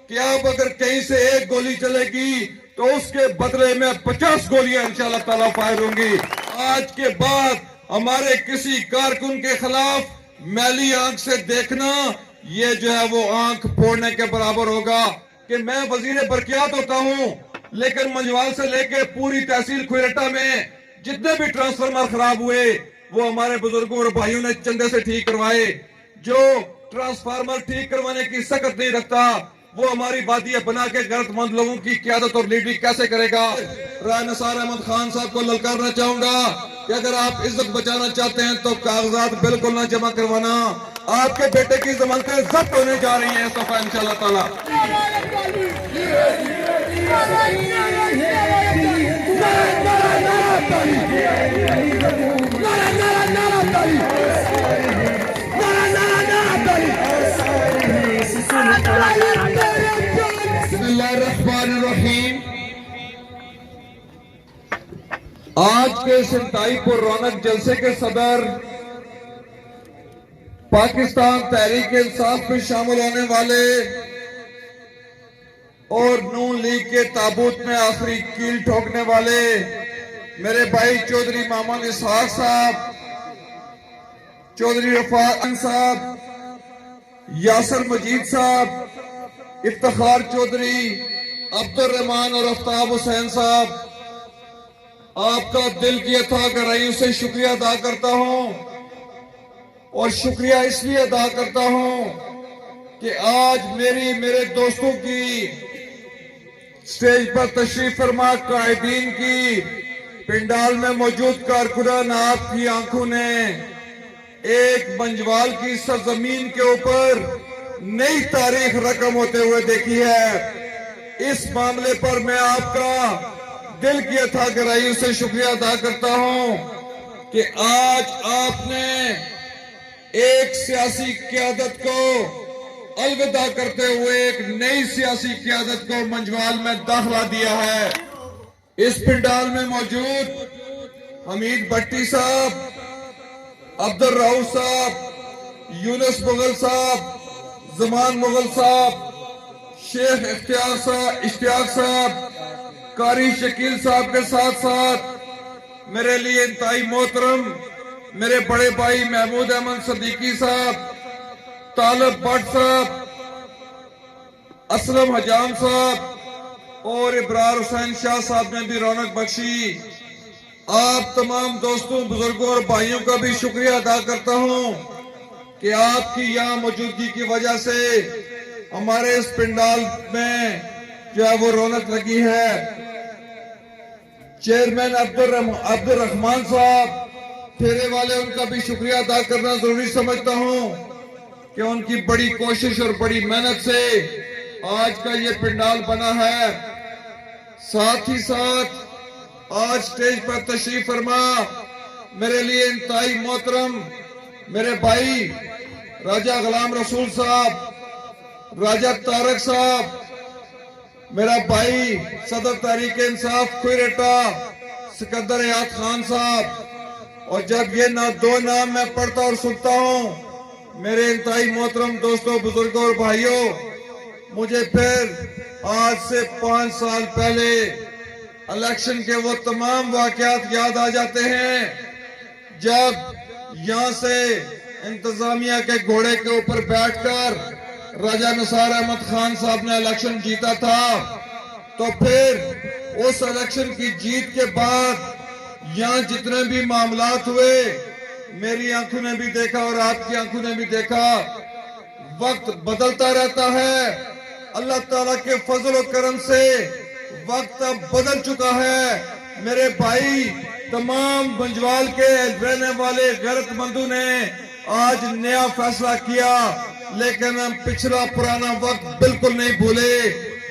کہ اب اگر کہیں سے ایک گولی چلے گی تو اس کے بدلے میں 50 گولیاں انشاءاللہ تعالیٰ فائر ہوں گی۔ آج کے بعد ہمارے کسی کارکن کے خلاف میلی آنکھ سے دیکھنا یہ جو ہے وہ آنکھ پھوڑنے کے برابر ہوگا۔ کہ میں وزیر برقیات ہوتا ہوں لیکن منجوال سے لے کے پوری تحصیل کھوئیرٹا میں جتنے بھی ٹرانسفارمر خراب ہوئے وہ ہمارے بزرگوں اور بھائیوں نے چندے سے ٹھیک کروائے۔ جو ٹرانسفارمر ٹھیک کروانے کی سخت نہیں رکھتا وہ ہماری وادی بنا کے غیرت مند لوگوں کی قیادت اور لیڈری کیسے کرے گا؟ رائے نثار احمد خان صاحب کو للکارنا چاہوں گا کہ اگر آپ عزت بچانا چاہتے ہیں تو کاغذات بالکل نہ جمع کروانا۔ آپ کے بیٹے کی ضمانتیں ضبط ہونے جا رہی ہیں اس دفعہ انشاءاللہ تعالیٰ۔ بسم اللہ الرحمن الرحیم۔ آج کے اس انتہائی پر رونق جلسے کے صدر پاکستان تحریک انصاف میں شامل ہونے والے اور نون لیگ کے تابوت میں آخری کیل ٹھوکنے والے میرے بھائی چودھری محمد اسحاق صاحب، چودھری رفاق صاحب، یاسر مجید صاحب، افتخار چودھری، عبد الرحمان اور آفتاب حسین صاحب، آپ کا دل کی اتھا گہرائیوں سے شکریہ ادا کرتا ہوں۔ اور شکریہ اس لیے ادا کرتا ہوں کہ آج میرے دوستوں کی سٹیج پر تشریف فرما قائدین کی، پنڈال میں موجود کارکنان، آپ کی آنکھوں نے ایک منجوال کی سرزمین کے اوپر نئی تاریخ رقم ہوتے ہوئے دیکھی ہے۔ اس معاملے پر میں آپ کا دل کی اتھا گہرائیوں سے شکریہ ادا کرتا ہوں کہ آج آپ نے ایک سیاسی قیادت کو الوداع کرتے ہوئے ایک نئی سیاسی قیادت کو منجوال میں داخلہ دیا ہے۔ اس پنڈال میں موجود حمید بھٹی صاحب، عبد الرؤف صاحب، یونس مغل صاحب، زمان مغل صاحب، شیخ اشتیاق صاحب، قاری شکیل صاحب کے ساتھ ساتھ میرے لیے انتہائی محترم میرے بڑے بھائی محمود احمد صدیقی صاحب، طالب بٹ صاحب، اسلم حجام صاحب اور ابرار حسین شاہ صاحب نے بھی رونق بخشی۔ آپ تمام دوستوں، بزرگوں اور بھائیوں کا بھی شکریہ ادا کرتا ہوں کہ آپ کی یہاں موجودگی کی وجہ سے ہمارے اس پنڈال میں جو ہے وہ رونق لگی ہے۔ چیئرمین عبد الرحمان صاحب پھیرے والے، ان کا بھی شکریہ ادا کرنا ضروری سمجھتا ہوں کہ ان کی بڑی کوشش اور بڑی محنت سے آج کا یہ پنڈال بنا ہے۔ ساتھ ہی ساتھ آج سٹیج پر تشریف فرما میرے لیے انتہائی محترم میرے بھائی راجہ غلام رسول صاحب، راجہ طارق صاحب، میرا بھائی صدر تحریک انصاف کھوئیرٹا سکندر حیات خان صاحب۔ اور جب یہ دو نام میں پڑھتا اور سنتا ہوں میرے انتہائی محترم دوستوں، بزرگوں اور بھائیوں، مجھے پھر آج سے 5 سال پہلے الیکشن کے وہ تمام واقعات یاد آ جاتے ہیں جب یہاں سے انتظامیہ کے گھوڑے کے اوپر بیٹھ کر راجہ نثار احمد خان صاحب نے الیکشن جیتا تھا۔ تو پھر اس الیکشن کی جیت کے بعد یہاں جتنے بھی معاملات ہوئے میری آنکھوں نے بھی دیکھا اور آپ کی آنکھوں نے بھی دیکھا، وقت بدلتا رہتا ہے۔ اللہ تعالیٰ کے فضل و کرم سے وقت اب بدل چکا ہے۔ میرے بھائی، تمام منجوال کے رہنے والے غیرت مندوں نے آج نیا فیصلہ کیا، لیکن ہم پچھلا پرانا وقت بالکل نہیں بھولے۔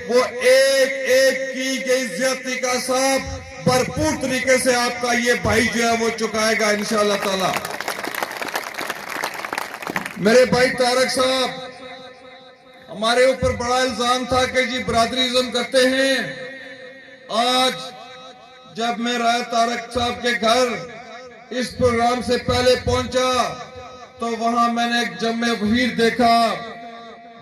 وہ ایک ایک کی گئی زیادتی کا حساب بھرپور طریقے سے آپ کا یہ بھائی جو ہے وہ چکائے گا انشاءاللہ تعالی۔ میرے بھائی طارق صاحب، ہمارے اوپر بڑا الزام تھا کہ جی برادریزم کرتے ہیں۔ آج جب میں رائے طارق صاحب کے گھر اس پروگرام سے پہلے پہنچا تو وہاں میں نے ایک جمع وفیر دیکھا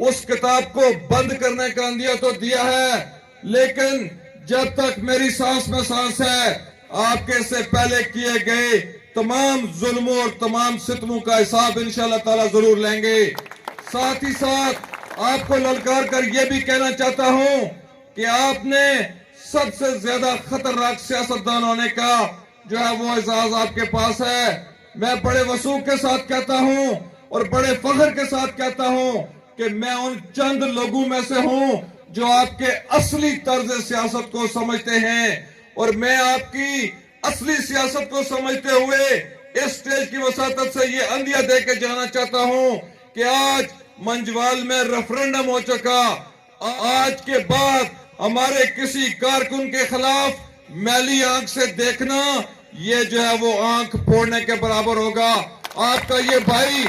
اس کتاب کو بند کرنے کا اندیہ تو دیا ہے، لیکن جب تک میری سانس میں سانس ہے آپ کے سے پہلے کیے گئے تمام ظلموں اور تمام ستموں کا حساب انشاءاللہ تعالی ضرور لیں گے۔ ساتھ ہی ساتھ آپ کو للکار کر یہ بھی کہنا چاہتا ہوں کہ آپ نے سب سے زیادہ خطرناک سیاستدان ہونے کا جو ہے وہ اعزاز آپ کے پاس ہے۔ میں بڑے وثوق کے ساتھ کہتا ہوں اور بڑے فخر کے ساتھ کہتا ہوں کہ میں ان چند لوگوں میں سے ہوں جو آپ کے اصلی طرز سیاست کو سمجھتے ہیں، اور میں آپ کی اصلی سیاست کو سمجھتے ہوئے اس سٹیج کی وساطت سے یہ اندیہ دے کے جانا چاہتا ہوں کہ آج منجوال میں ریفرنڈم ہو چکا، آج کے بعد ہمارے کسی کارکن کے خلاف میلی آنکھ سے دیکھنا یہ جو ہے وہ آنکھ پھوڑنے کے برابر ہوگا۔ آپ کا یہ بھائی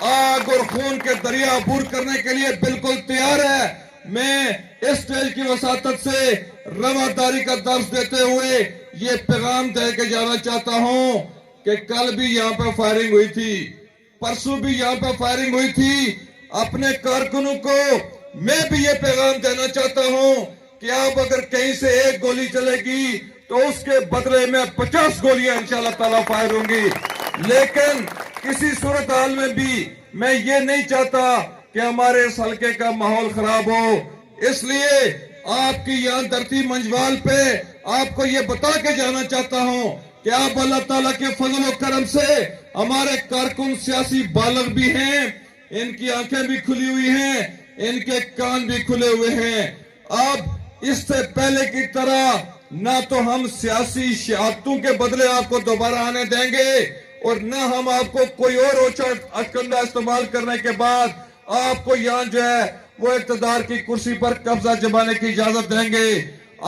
آگ اور خون کے دریا عبور کرنے کے لیے بالکل تیار ہے۔ میں اس سٹیج کی وساطت سے رواداری کا درس دیتے ہوئے یہ پیغام دے کے جانا چاہتا ہوں کہ کل بھی یہاں پہ فائرنگ ہوئی تھی، پرسوں بھی یہاں پہ فائرنگ ہوئی تھی۔ اپنے کارکنوں کو میں بھی یہ پیغام دینا چاہتا ہوں کہ آپ اگر کہیں سے ایک گولی چلے گی تو اس کے بدلے میں 50 گولیاں انشاءاللہ تعالیٰ فائر ہوں گی، لیکن کسی صورتحال میں بھی میں یہ نہیں چاہتا کہ ہمارے اس حلقے کا ماحول خراب ہو۔ اس لیے آپ کی یہاں دھرتی منجوال پہ آپ کو یہ بتا کے جانا چاہتا ہوں کہ آپ اللہ تعالیٰ کے فضل و کرم سے ہمارے کارکن سیاسی بالغ بھی ہیں، ان کی آنکھیں بھی کھلی ہوئی ہیں، ان کے کان بھی کھلے ہوئے ہیں۔ اب اس سے پہلے کی طرح نہ تو ہم سیاسی شہادتوں کے بدلے آپ کو دوبارہ آنے دیں گے، اور نہ ہم آپ کو کوئی اور اوچھا اچکندہ استعمال کرنے کے بعد آپ کو یہاں جو ہے وہ اقتدار کی کرسی پر قبضہ جمانے کی اجازت دیں گے۔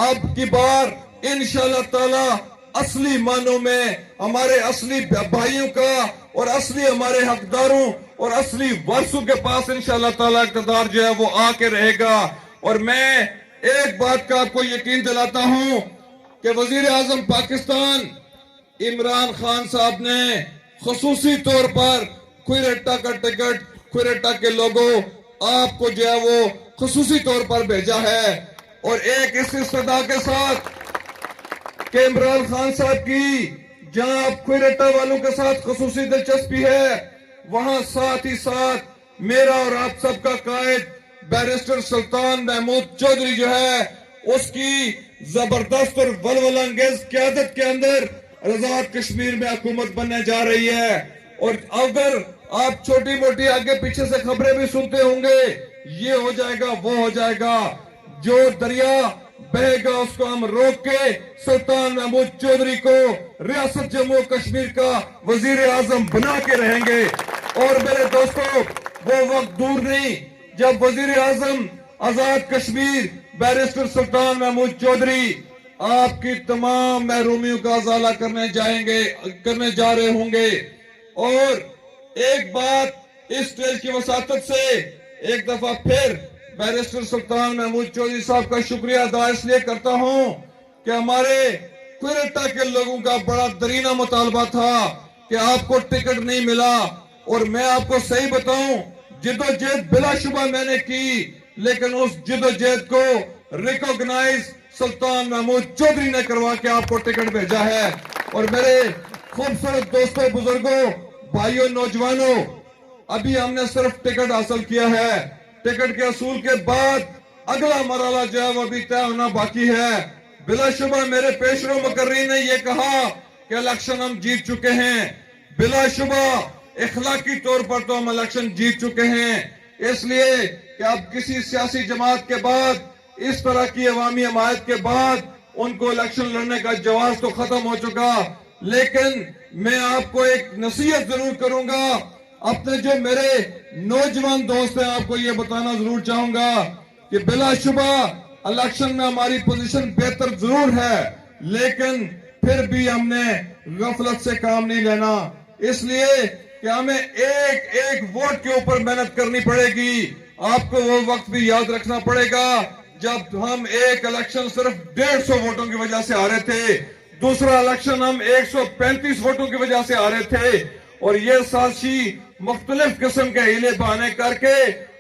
اب کی بار انشاءاللہ تعالی اصلی معنوں میں ہمارے اصلی بھائیوں کا اور اصلی ہمارے حقداروں اور اصلی ورثوں کے پاس انشاءاللہ تعالی اقتدار جو ہے وہ آ کے رہے گا۔ اور میں ایک بات کا آپ کو یقین دلاتا ہوں کہ وزیر اعظم پاکستان عمران خان صاحب نے خصوصی طور پر کھوئیرٹا کا ٹکٹ، کھوئیرٹا کے لوگوں آپ کو جو ہے وہ خصوصی طور پر بھیجا ہے، اور ایک اس استدا کے ساتھ کہ عمران خان صاحب کی جہاں آپ کھوئیرٹا والوں کے ساتھ خصوصی دلچسپی ہے، وہاں ساتھ ہی ساتھ میرا اور آپ سب کا قائد بیرسٹر سلطان محمود چودھری جو ہے اس کی زبردست اور ولولہ انگیز قیادت کے اندر آزاد کشمیر میں حکومت بننے جا رہی ہے۔ اور اگر آپ چھوٹی موٹی آگے پیچھے سے خبریں بھی سنتے ہوں گے، یہ ہو جائے گا وہ ہو جائے گا، جو دریا بہے گا اس کو ہم روک کے سلطان محمود چودھری کو ریاست جموں کشمیر کا وزیر اعظم بنا کے رہیں گے۔ اور میرے دوستو، وہ وقت دور نہیں جب وزیر اعظم آزاد کشمیر بیرسٹر سلطان محمود چودھری آپ کی تمام محرومیوں کا ازالہ کرنے جا رہے ہوں گے۔ اور ایک بات اس سٹیج کی وساطت سے ایک دفعہ پھر بیرسٹر سلطان محمود چودھری صاحب کا شکریہ ادا اس لیے کرتا ہوں کہ ہمارے کھوئیرٹا کے لوگوں کا بڑا درینہ مطالبہ تھا کہ آپ کو ٹکٹ نہیں ملا، اور میں آپ کو صحیح بتاؤں جدوجہد بلا شبہ میں نے کی، لیکن اس جدوجہد کو ریکوگنائز سلطان محمود چودھری نے کروا کے آپ کو ٹکٹ بھیجا ہے۔ اور میرے خوبصورت دوستوں، بزرگوں، بھائیوں، نوجوانوں، ابھی ہم نے صرف ٹکٹ حاصل کیا ہے، ٹکٹ کے حصول کے بعد اگلا مرحلہ جو ہے وہ ابھی طے ہونا باقی ہے۔ بلا شبہ میرے پیشرو مقررین نے یہ کہا کہ الیکشن ہم جیت چکے ہیں، بلا شبہ اخلاقی طور پر تو ہم الیکشن جیت چکے ہیں، اس لیے کہ اب کسی سیاسی جماعت کے بعد اس طرح کی عوامی حمایت کے بعد ان کو الیکشن لڑنے کا جواز تو ختم ہو چکا۔ لیکن میں آپ کو ایک نصیحت ضرور کروں گا، اپنے جو میرے نوجوان دوست ہیں آپ کو یہ بتانا ضرور چاہوں گا کہ بلا شبہ الیکشن میں ہماری پوزیشن بہتر ضرور ہے، لیکن پھر بھی ہم نے غفلت سے کام نہیں لینا، اس لیے کہ ہمیں ایک ایک ووٹ کے اوپر محنت کرنی پڑے گی۔ آپ کو وہ وقت بھی یاد رکھنا پڑے گا جب ہم ایک الیکشن صرف 150 ووٹوں کی وجہ سے ہارے تھے، دوسرا الیکشن ہم 135 ووٹوں کی وجہ سے ہارے تھے، اور یہ سازشی مختلف قسم کے ہیلے بہانے کر کے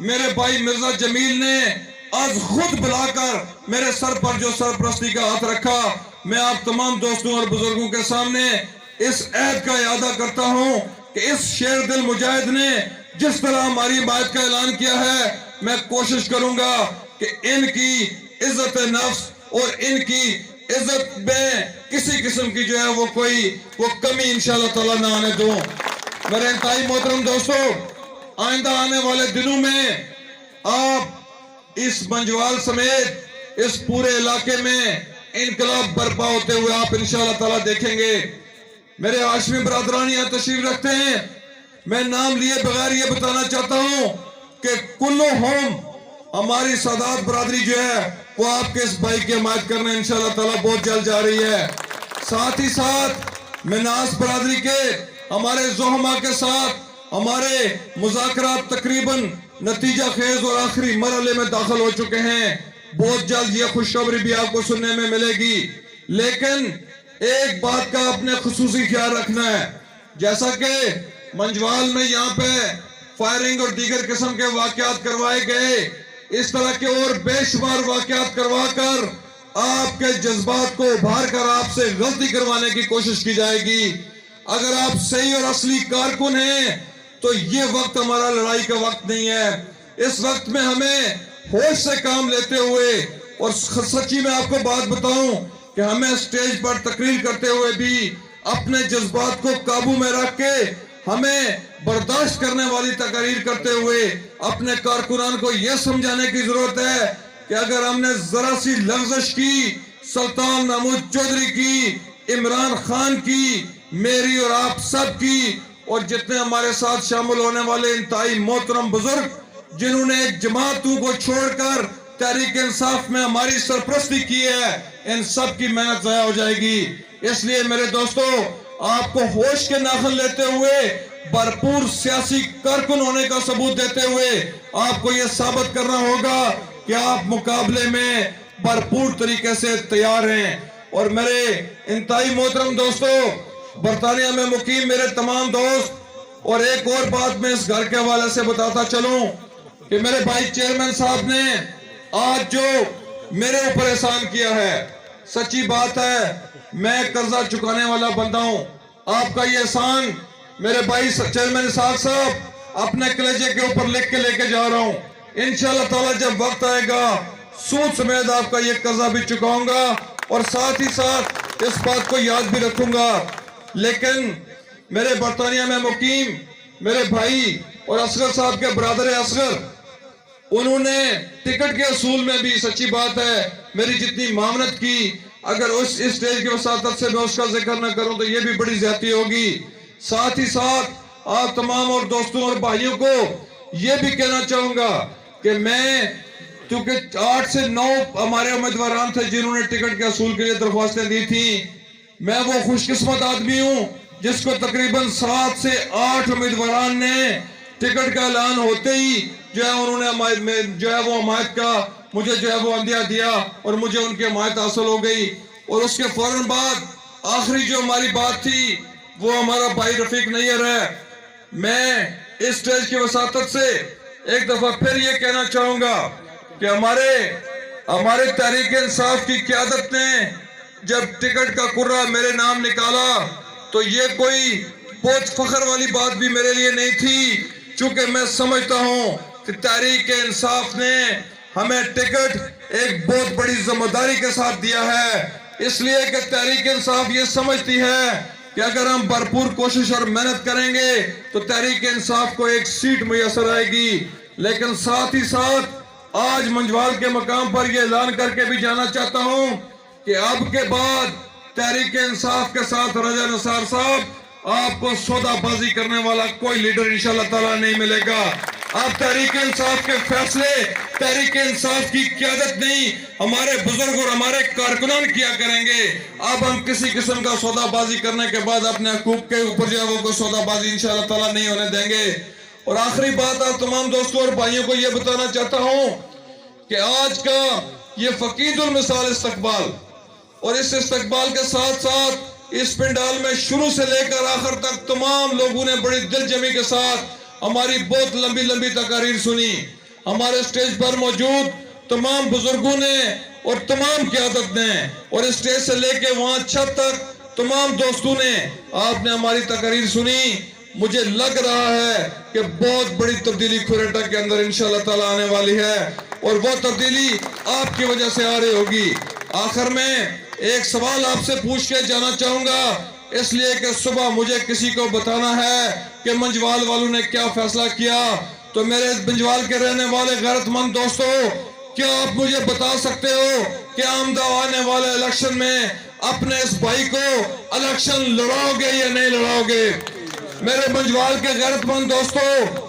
میرے بھائی مرزا جمیل نے آج خود بلا کر میرے سر پر جو سرپرستی کا ہاتھ رکھا، میں آپ تمام دوستوں اور بزرگوں کے سامنے اس عہد کا اعادہ کرتا ہوں کہ اس شیر دل مجاہد نے جس طرح ہماری حمایت کا اعلان کیا ہے، میں کوشش کروں گا کہ ان کی عزت نفس اور ان کی عزت میں کسی قسم کی جو ہے وہ کمی انشاءاللہ تعالیٰ نہ آنے دوں۔ میرے انتہائی محترم دوستو، آئندہ آنے والے دنوں میں آپ اس منجوال سمیت اس پورے علاقے میں انقلاب برپا ہوتے ہوئے آپ انشاءاللہ تعالیٰ دیکھیں گے۔ میرے ہاشمی برادران یہاں تشریف رکھتے ہیں، میں نام لیے بغیر یہ بتانا چاہتا ہوں کہ کلو ہوم ہماری سادات برادری جو ہے وہ آپ کے اس بھائی کی حمایت کرنے انشاءاللہ تعالیٰ بہت جلد جا رہی ہے۔ ساتھ ہی ساتھ مناس برادری کے ہمارے زحما کے ساتھ ہمارے مذاکرات تقریباً نتیجہ خیز اور آخری مرحلے میں داخل ہو چکے ہیں۔ بہت جلد یہ خوشخبری بھی آپ کو سننے میں ملے گی، لیکن ایک بات کا اپنے خصوصی خیال رکھنا ہے، جیسا کہ منجوال میں یہاں پہ فائرنگ اور دیگر قسم کے واقعات کروائے گئے، اس طرح کے اور بے شمار واقعات کروا کر آپ کے جذبات کو ابھار کر آپ سے غلطی کروانے کی کوشش کی جائے گی۔ اگر آپ صحیح اور اصلی کارکن ہیں تو یہ وقت ہمارا لڑائی کا وقت نہیں ہے۔ اس وقت میں ہمیں ہوش سے کام لیتے ہوئے، اور سچی میں آپ کو بات بتاؤں کہ ہمیں سٹیج پر تقریر کرتے ہوئے بھی اپنے جذبات کو قابو میں رکھ کے ہمیں برداشت کرنے والی تقریر کرتے ہوئے اپنے کارکنان کو یہ سمجھانے کی ضرورت ہے کہ اگر ہم نے ذرا سی لغزش کی، سلطان محمود چودھری کی، عمران خان کی، میری اور آپ سب کی، اور جتنے ہمارے ساتھ شامل ہونے والے انتہائی محترم بزرگ جنہوں نے ایک جماعتوں کو چھوڑ کر تحریک انصاف میں ہماری سرپرستی کی ہے، ان سب کی محنت ضائع ہو جائے گی۔ اس لیے میرے دوستو، آپ کو ہوش کے ناخن لیتے ہوئے، بھرپور سیاسی کارکن ہونے کا ثبوت دیتے ہوئے آپ کو یہ ثابت کرنا ہوگا کہ آپ مقابلے میں بھرپور طریقے سے تیار ہیں۔ اور میرے انتہائی محترم دوستو، برطانیہ میں مقیم میرے تمام دوست، اور ایک اور بات میں اس گھر کے حوالے سے بتاتا چلوں کہ میرے بھائی چیئرمین صاحب نے آج جو میرے اوپر احسان کیا ہے، سچی بات ہے، میں قرضہ چکانے والا بندہ ہوں۔ آپ کا یہ احسان میرے بھائی چیئرمین اسحاق صاحب اپنے کلیجے کے اوپر لکھ کے لے کے جا رہا ہوں۔ انشاءاللہ تعالیٰ جب وقت آئے گا سود سمیت آپ کا یہ قرضہ بھی چکاؤں گا، اور ساتھ ہی ساتھ اس بات کو یاد بھی رکھوں گا۔ لیکن میرے برطانیہ میں مقیم میرے بھائی اور اصغر صاحب کے برادر اصغر، انہوں نے ٹکٹ کے اصول میں بھی سچی بات ہے میری جتنی معاونت کی، اگر اس اسٹیج کی وساطت سے میں اس کا ذکر نہ کروں تو یہ بھی بڑی زیادتی ہوگی۔ ساتھ ہی ساتھ آپ تمام اور دوستوں اور بھائیوں کو یہ بھی کہنا چاہوں گا کہ میں، کیونکہ 8 سے 9 ہمارے امیدواران تھے جنہوں نے ٹکٹ کے اصول کے لیے درخواستیں دی تھیں، میں وہ خوش قسمت آدمی ہوں جس کو تقریباً 7 سے 8 امیدواران نے ٹکٹ کا اعلان ہوتے ہی جو ہے انہوں نے جو ہے وہ حمایت کا مجھے جو ہے وہ عندیہ دیا، اور مجھے ان کی حمایت حاصل ہو گئی۔ اور اس کے فوراً بعد آخری جو ہماری بات تھی وہ ہمارا بھائی رفیق نیر ہے۔ میں اس سٹیج کی وساطت سے ایک دفعہ پھر یہ کہنا چاہوں گا کہ ہمارے تحریک انصاف کی قیادت نے جب ٹکٹ کا قرعہ میرے نام نکالا تو یہ کوئی بہت فخر والی بات بھی میرے لیے نہیں تھی، چونکہ میں سمجھتا ہوں کہ تحریک انصاف نے ہمیں ٹکٹ ایک بہت بڑی ذمہ داری کے ساتھ دیا ہے، اس لیے کہ تحریک انصاف یہ سمجھتی ہے کہ اگر ہم بھرپور کوشش اور محنت کریں گے تو تحریک انصاف کو ایک سیٹ میسر آئے گی۔ لیکن ساتھ ہی ساتھ آج منجوال کے مقام پر یہ اعلان کر کے بھی جانا چاہتا ہوں کہ اب کے بعد تحریک انصاف کے ساتھ رجا نثار صاحب آپ کو سودا بازی کرنے والا کوئی لیڈر انشاءاللہ تعالیٰ نہیں ملے گا۔ اب تحریک انصاف کے فیصلے تحریک انصاف کی قیادت نہیں، ہمارے بزرگ اور ہمارے کارکنان کیا کریں گے۔ اب ہم کسی قسم کا سودا بازی کرنے کے بعد اپنے حقوق کے اوپر جو ہے وہ سودا بازی انشاءاللہ تعالیٰ نہیں ہونے دیں گے۔ اور آخری بات آپ تمام دوستوں اور بھائیوں کو یہ بتانا چاہتا ہوں کہ آج کا یہ فقید المثال استقبال، اور اس استقبال کے ساتھ ساتھ اس پنڈال میں شروع سے لے کر آخر تک تمام لوگوں نے بڑی دل جمی کے ساتھ ہماری بہت لمبی لمبی تقاریر سنی۔ ہمارے اسٹیج پر موجود تمام بزرگوں نے اور تمام قیادت نے اور اسٹیج سے لے کے وہاں چھت تک تمام دوستوں نے آپ نے ہماری تقریر سنی. مجھے لگ رہا ہے کہ بہت بڑی تبدیلی کھوریٹا کے اندر انشاءاللہ تعالی آنے والی ہے اور وہ تبدیلی آپ کی وجہ سے آ رہی ہوگی. آخر میں ایک سوال آپ سے پوچھ کے جانا چاہوں گا, اس لیے کہ صبح مجھے کسی کو بتانا ہے کہ منجوال والوں نے کیا فیصلہ کیا. تو میرے منجوال کے رہنے والے غیرت مند دوستو, کیا آپ مجھے بتا سکتے ہو کہ آمدہ آنے والے الیکشن میں اپنے اس بھائی کو الیکشن لڑاؤ گے یا نہیں لڑاؤ گے؟ میرے منجوال کے غیرت مند دوستو,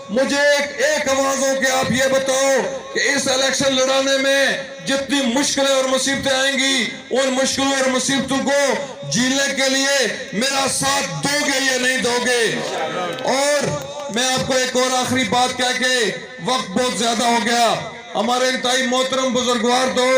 مجھے ایک آواز ہو کہ آپ یہ بتاؤ کہ اس الیکشن لڑانے میں جتنی مشکلیں اور مصیبتیں آئیں گی, ان مشکلوں اور مصیبتوں کو جیلنے کے لیے میرا ساتھ دو گے یا نہیں دو گے؟ اور میں آپ کو ایک اور آخری بات کہہ کے, وقت بہت زیادہ ہو گیا, ہمارے انتہائی محترم بزرگوار دو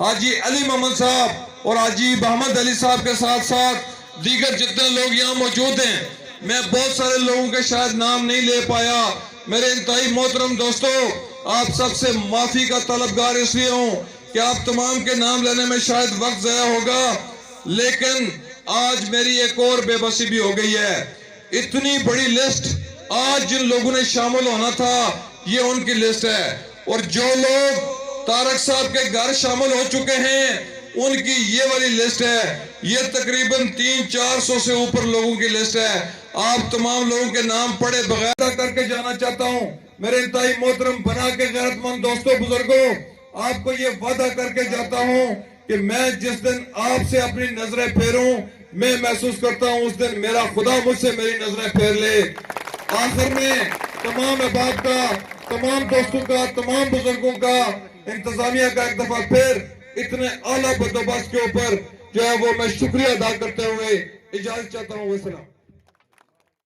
حاجی علی محمد صاحب اور حاجی محمد علی صاحب کے ساتھ ساتھ دیگر جتنے لوگ یہاں موجود ہیں, میں بہت سارے لوگوں کے شاید نام نہیں لے پایا. میرے انتہائی محترم دوستو, آپ سب سے معافی کا طلبگار اس لیے ہوں کہ آپ تمام کے نام لینے میں شاید وقت ضائع ہوگا, لیکن آج میری ایک اور بے بسی بھی ہو گئی ہے. اتنی بڑی لسٹ آج جن لوگوں نے شامل ہونا تھا یہ ان کی لسٹ ہے, اور جو لوگ طارق صاحب کے گھر شامل ہو چکے ہیں ان کی یہ والی لسٹ ہے. یہ تقریباً 300-400 سے اوپر لوگوں کی لسٹ ہے. آپ تمام لوگوں کے نام پڑھے بغیر کر کے جانا چاہتا ہوں. میرے انتہائی محترم بنا کے غیرت مند دوستوں بزرگوں, آپ کو یہ وعدہ کر کے جاتا ہوں کہ میں جس دن آپ سے اپنی نظریں پھیروں, میں محسوس کرتا ہوں اس دن میرا خدا مجھ سے میری نظریں پھیر لے. آخر میں تمام احباب کا, تمام دوستوں کا, تمام بزرگوں کا, انتظامیہ کا ایک دفعہ پھر اتنے اعلیٰ بندوبست کے اوپر جو ہے وہ میں شکریہ ادا کرتے ہوئے اجازت چاہتا ہوں. والسلام.